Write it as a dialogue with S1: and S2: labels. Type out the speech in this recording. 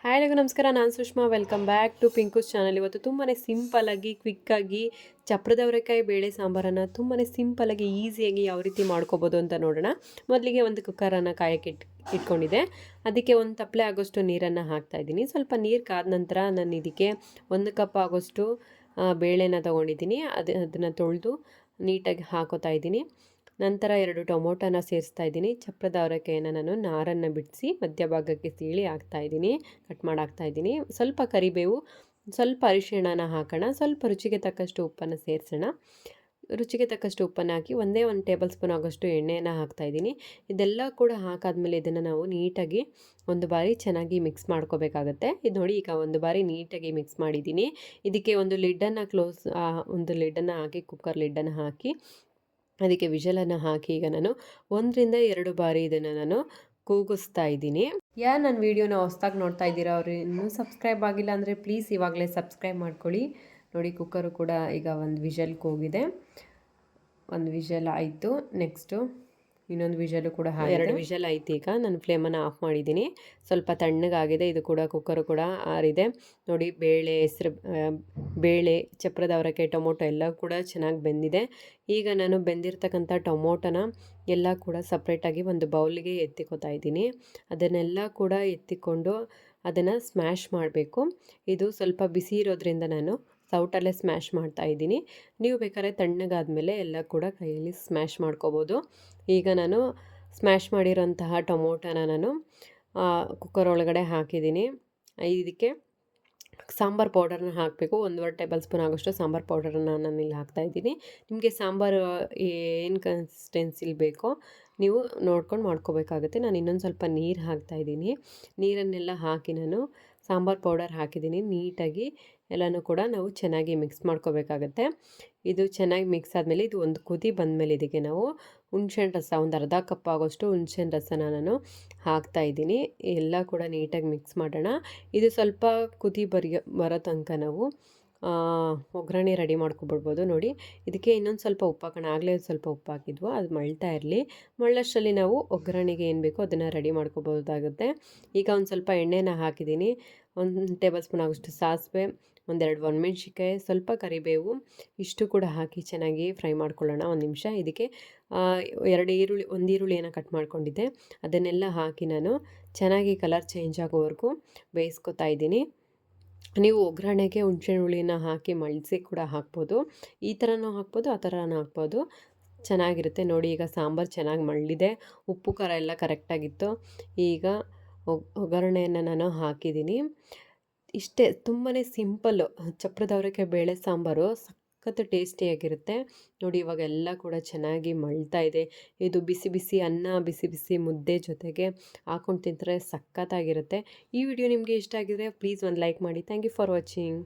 S1: Hi ಎಲ್ಲರಿಗೂ ನಮಸ್ಕಾರ. ನಾನು Sushma. Welcome back to Pinkoo's channel. ಇವತ್ತು ತುಂಬಾ ಸಿಂಪಲ್ಲಾಗಿ ಕ್ವಿಕ್ಕಾಗಿ ಚಪ್ರದ ಅವರೆಕಾಯಿ ಬೇಳೆ ಸಾಂಬಾರನ್ನು ತುಂಬಾ ಸಿಂಪಲ್ಲಾಗಿ ಈಸಿಯಾಗಿ ಯಾವ ರೀತಿ ಮಾಡ್ಕೋಬೋದು ಅಂತ ನೋಡೋಣ. ಮೊದಲಿಗೆ ಒಂದು ಕುಕ್ಕರನ್ನು ಕಾಯಕ್ಕೆ ಇಟ್ಕೊಂಡಿದ್ದೆ. ಅದಕ್ಕೆ ಒಂದು ತಪ್ಪಲೆ ಆಗೋಷ್ಟು ನೀರನ್ನು ಹಾಕ್ತಾಯಿದ್ದೀನಿ. ಸ್ವಲ್ಪ ನೀರು ಕಾದ ನಂತರ ನಾನು ಇದಕ್ಕೆ 1 ಕಪ್ ಆಗೋಷ್ಟು ಬೇಳೆನ ತೊಗೊಂಡಿದ್ದೀನಿ. ಅದನ್ನು ತೊಳೆದು ನೀಟಾಗಿ ಹಾಕೋತಾ ಇದ್ದೀನಿ. ನಂತರ 2 ಟೊಮೊಟೊನ ಸೇರಿಸ್ತಾ ಇದ್ದೀನಿ. ಚಪ್ರದ ಅವರೆಕಾಯಿನ ನಾನು ನಾರನ್ನು ಬಿಡಿಸಿ ಮಧ್ಯಭಾಗಕ್ಕೆ ಸೀಳಿ ಹಾಕ್ತಾಯಿದ್ದೀನಿ, ಕಟ್ ಮಾಡಿ ಹಾಕ್ತಾಯಿದ್ದೀನಿ. ಸ್ವಲ್ಪ ಕರಿಬೇವು, ಸ್ವಲ್ಪ ಅರಿಶಿಣನ ಹಾಕೋಣ, ಸ್ವಲ್ಪ ರುಚಿಗೆ ತಕ್ಕಷ್ಟು ಉಪ್ಪನ್ನು ಸೇರಿಸೋಣ. ರುಚಿಗೆ ತಕ್ಕಷ್ಟು ಉಪ್ಪನ್ನು ಹಾಕಿ 1 ಟೇಬಲ್ ಸ್ಪೂನ್ ಆಗೋಷ್ಟು ಎಣ್ಣೆಯನ್ನು ಹಾಕ್ತಾಯಿದ್ದೀನಿ. ಇದೆಲ್ಲ ಕೂಡ ಹಾಕಾದ್ಮೇಲೆ ಇದನ್ನು ನಾವು ನೀಟಾಗಿ ಒಂದು ಬಾರಿ ಚೆನ್ನಾಗಿ ಮಿಕ್ಸ್ ಮಾಡ್ಕೋಬೇಕಾಗತ್ತೆ. ಇದು ನೋಡಿ, ಈಗ ಒಂದು ಬಾರಿ ನೀಟಾಗಿ ಮಿಕ್ಸ್ ಮಾಡಿದ್ದೀನಿ. ಇದಕ್ಕೆ ಒಂದು ಲಿಡ್ಡನ್ನು ಹಾಕಿ, ಕುಕ್ಕರ್ ಲಿಡ್ಡನ್ನು ಹಾಕಿ ಅದಕ್ಕೆ ವಿಷಲನ್ನು ಹಾಕಿ ಈಗ ನಾನು 1 ರಿಂದ 2 ಬಾರಿ ಇದನ್ನು ನಾನು ಕೂಗಿಸ್ತಾ ಇದ್ದೀನಿ. ಯಾರು ನನ್ನ ವೀಡಿಯೋನ ಹೊಸ್ದಾಗಿ ನೋಡ್ತಾ ಇದ್ದೀರಾ ಅವರು ಇನ್ನೂ ಸಬ್ಸ್ಕ್ರೈಬ್ ಆಗಿಲ್ಲ ಅಂದರೆ ಪ್ಲೀಸ್ ಇವಾಗಲೇ ಸಬ್ಸ್ಕ್ರೈಬ್ ಮಾಡ್ಕೊಳ್ಳಿ. ನೋಡಿ, ಕುಕ್ಕರು ಕೂಡ ಈಗ ಒಂದು ವಿಷಲ್ ಕೂಗಿದೆ. ಒಂದು ವಿಷಲ್ ಆಯಿತು. ನೆಕ್ಸ್ಟು ಇನ್ನೊಂದು ವಿಷಲು ಕೂಡ 2 ವಿಷಲ್ ಆಯ್ತು. ಈಗ ನಾನು ಫ್ಲೇಮನ್ನು ಆಫ್ ಮಾಡಿದ್ದೀನಿ. ಸ್ವಲ್ಪ ತಣ್ಣಗಾಗಿದೆ. ಇದು ಕೂಡ ಕುಕ್ಕರು ಕೂಡ ಆರಿದೆ. ನೋಡಿ, ಬೇಳೆ, ಚಪ್ರದ ಅವರೆಕಾಯಿ, ಟೊಮೊಟೊ ಎಲ್ಲ ಕೂಡ ಚೆನ್ನಾಗಿ ಬೆಂದಿದೆ. ಈಗ ನಾನು ಬೆಂದಿರ್ತಕ್ಕಂಥ ಟೊಮೊಟೊನ ಎಲ್ಲ ಕೂಡ ಸಪ್ರೇಟಾಗಿ ಒಂದು ಬೌಲಿಗೆ ಎತ್ತಿಕೋತಾ ಇದ್ದೀನಿ. ಅದನ್ನೆಲ್ಲ ಕೂಡ ಎತ್ತಿಕೊಂಡು ಅದನ್ನು ಸ್ಮ್ಯಾಶ್ ಮಾಡಬೇಕು. ಇದು ಸ್ವಲ್ಪ ಬಿಸಿ ಇರೋದ್ರಿಂದ ನಾನು ಸೌಟಲ್ಲೇ ಸ್ಮ್ಯಾಶ್ ಮಾಡ್ತಾ ಇದ್ದೀನಿ. ನೀವು ಬೇಕಾದ್ರೆ ತಣ್ಣಗಾದ್ಮೇಲೆ ಎಲ್ಲ ಕೂಡ ಕೈಯಲ್ಲಿ ಸ್ಮ್ಯಾಶ್ ಮಾಡ್ಕೋಬೋದು. ಈಗ ನಾನು ಸ್ಮ್ಯಾಶ್ ಮಾಡಿರೋಂತಹ ಟೊಮೊಟೊನ ನಾನು ಕುಕ್ಕರ್ ಒಳಗಡೆ ಹಾಕಿದ್ದೀನಿ. ಇದಕ್ಕೆ ಸಾಂಬಾರು ಪೌಡರ್ನ ಹಾಕಬೇಕು. 1 ಟೇಬಲ್ ಸ್ಪೂನ್ ಆಗೋಷ್ಟು ಸಾಂಬಾರು ಪೌಡರನ್ನು ನಾನು ಇಲ್ಲಿ ಹಾಕ್ತಾಯಿದ್ದೀನಿ. ನಿಮಗೆ ಸಾಂಬಾರು ಏನು ಕನ್ಸಿಸ್ಟೆನ್ಸಿಲಿ ಬೇಕೋ ನೀವು ನೋಡ್ಕೊಂಡು ಮಾಡ್ಕೋಬೇಕಾಗುತ್ತೆ. ನಾನು ಇನ್ನೊಂದು ಸ್ವಲ್ಪ ನೀರು ಹಾಕ್ತಾಯಿದ್ದೀನಿ. ನೀರನ್ನೆಲ್ಲ ಹಾಕಿ ನಾನು ಸಾಂಬಾರು ಪೌಡರ್ ಹಾಕಿದ್ದೀನಿ. ನೀಟಾಗಿ ಎಲ್ಲನೂ ಕೂಡ ನಾವು ಚೆನ್ನಾಗಿ ಮಿಕ್ಸ್ ಮಾಡ್ಕೋಬೇಕಾಗತ್ತೆ. ಇದು ಚೆನ್ನಾಗಿ ಮಿಕ್ಸ್ ಆದಮೇಲೆ ಇದು ಒಂದು ಕುದಿ ಬಂದಮೇಲೆ ಇದಕ್ಕೆ ನಾವು ಹುಣಸೆಹಣ್ಣು ರಸ, ಒಂದು ಅರ್ಧ ಕಪ್ ಆಗೋಷ್ಟು ಹುಣಸೆಹಣ್ಣು ರಸನ ನಾನು ಹಾಕ್ತಾಯಿದ್ದೀನಿ. ಎಲ್ಲ ಕೂಡ ನೀಟಾಗಿ ಮಿಕ್ಸ್ ಮಾಡೋಣ. ಇದು ಸ್ವಲ್ಪ ಕುದಿ ಬರೋ ತನಕ ನಾವು ಒಗ್ಗರಣೆ ರೆಡಿ ಮಾಡ್ಕೊಬಿಡ್ಬೋದು. ನೋಡಿ, ಇದಕ್ಕೆ ಇನ್ನೊಂದು ಸ್ವಲ್ಪ ಉಪ್ಪು ಹಾಕೋಣ. ಆಗಲೇ ಸ್ವಲ್ಪ ಉಪ್ಪು ಹಾಕಿದ್ವು, ಅದು ಮಳ್ತಾ ಇರಲಿ. ಮಳ್ಳಷ್ಟರಲ್ಲಿ ನಾವು ಒಗ್ಗರಣೆಗೆ ಏನು ಬೇಕೋ ಅದನ್ನು ರೆಡಿ ಮಾಡ್ಕೊಬೋದಾಗುತ್ತೆ. ಈಗ ಒಂದು ಸ್ವಲ್ಪ ಎಣ್ಣೆನ ಹಾಕಿದ್ದೀನಿ. 1 ಟೇಬಲ್ ಸ್ಪೂನ್ ಆಗೋಷ್ಟು ಸಾಸಿವೆ, 1-2 ಒಣಮೆಣ್ಸಿನ್ಕಾಯಿ, ಸ್ವಲ್ಪ ಕರಿಬೇವು, ಇಷ್ಟು ಕೂಡ ಹಾಕಿ ಚೆನ್ನಾಗಿ ಫ್ರೈ ಮಾಡ್ಕೊಳ್ಳೋಣ 1 ನಿಮಿಷ. ಇದಕ್ಕೆ 1 ಈರುಳ್ಳಿಯನ್ನು ಕಟ್ ಮಾಡ್ಕೊಂಡಿದ್ದೆ, ಅದನ್ನೆಲ್ಲ ಹಾಕಿ ನಾನು ಚೆನ್ನಾಗಿ ಕಲರ್ ಚೇಂಜ್ ಆಗೋವರೆಗೂ ಬೇಯಿಸ್ಕೊತಾ ಇದ್ದೀನಿ. ನೀವು ಒಗ್ಗರಣೆಗೆ ಹುಣಸೆ ಹುಳಿನ ಹಾಕಿ ಮಳ್ಸಿ ಕೂಡ ಹಾಕ್ಬೋದು. ಈ ಥರನೂ ಹಾಕ್ಬೋದು, ಆ ಥರನೂ ಹಾಕ್ಬೋದು, ಚೆನ್ನಾಗಿರುತ್ತೆ. ನೋಡಿ, ಈಗ ಸಾಂಬಾರು ಚೆನ್ನಾಗಿ ಮಳ್ಳಿದೆ. ಉಪ್ಪು ಖಾರ ಎಲ್ಲ ಕರೆಕ್ಟಾಗಿತ್ತು. ಈಗ ಒಗ್ಗರಣೆಯನ್ನು ನಾನು ಹಾಕಿದ್ದೀನಿ. ಇಷ್ಟೇ, ತುಂಬಾ ಸಿಂಪಲ್ಲು. ಚಪ್ರದ ಅವರೆಕಾಯಿ ಬೇಳೆ ಸಾಂಬಾರು ಸಖತ್ ಟೇಸ್ಟಿಯಾಗಿರುತ್ತೆ. ನೋಡಿ, ಇವಾಗ ಎಲ್ಲ ಕೂಡ ಚೆನ್ನಾಗಿ ಮಳ್ತಾ ಇದೆ. ಇದು ಬಿಸಿ ಬಿಸಿ ಅನ್ನ, ಬಿಸಿ ಬಿಸಿ ಮುದ್ದೆ ಜೊತೆಗೆ ಹಾಕ್ಕೊಂಡು ತಿಂದರೆ ಸಖತ್ತಾಗಿರುತ್ತೆ. ಈ ವಿಡಿಯೋ ನಿಮಗೆ ಇಷ್ಟ ಆಗಿದ್ರೆ ಪ್ಲೀಸ್ ಒಂದು ಲೈಕ್ ಮಾಡಿ. Thank you for watching.